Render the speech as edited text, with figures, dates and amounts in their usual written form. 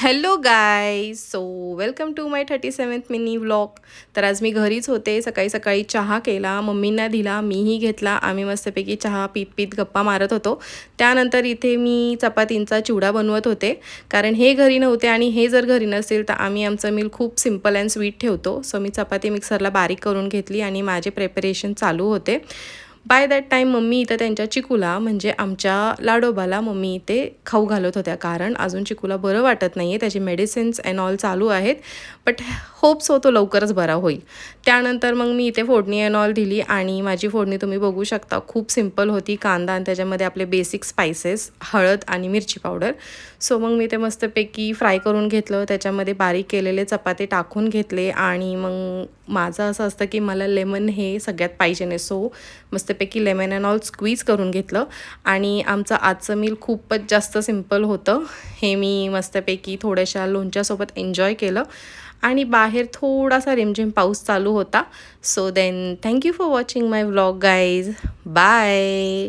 Hello guys, so welcome to my 37th mini vlog. तर आज मी घरीच होते. सकाळी सकाळी चहा केला, मम्मींना दिला, मीही घेतला. आम्ही मस्तपैकी चहा पीत पीत गप्पा मारत होतो. त्यानंतर इथे मी चपातींचा चिवडा बनवत होते, कारण हे घरी नव्हते आणि हे जर घरी नसेल तर आम्ही आमचं मील खूप सिम्पल अँड स्वीट ठेवतो. सो मी चपाती मिक्सरला बारीक करून घेतली आणि माझे प्रेपरेशन चालू होते. बाय दॅट टाईम मम्मी इथं त्यांच्या चिकूला म्हणजे आमच्या लाडोबाला मम्मी इथे खाऊ घालत होत्या, कारण अजून चिकूला बरं वाटत नाही आहे. त्याचे मेडिसिन्स अँड ऑल चालू आहेत, बट होप्स तो लवकरच बरा होईल. त्यानंतर मग मी इथे फोडणी अँड ऑल दिली आणि माझी फोडणी तुम्ही बघू शकता खूप सिम्पल होती. कांदा आणि त्याच्यामध्ये आपले बेसिक स्पायसेस, हळद आणि मिरची पावडर. सो मग मी ते मस्तपैकी फ्राय करून घेतलं. त्याच्यामध्ये बारीक केलेले चपाती टाकून घेतले आणि मग माझं असं असतं की मला लेमन हे सगळ्यात पाहिजे नाही. सो मस्तपैकी लेमन अँड ऑल स्क्वीज करून घेतलं आणि आमचं आजचं मील खूपच जास्त सिम्पल होतं. हे मी मस्तपैकी थोड्याशा लोणच्यासोबत एन्जॉय केलं आणि बाहेर थोडासा रिमझिम पाऊस चालू होता. So then thank you for watching my vlog guys. Bye.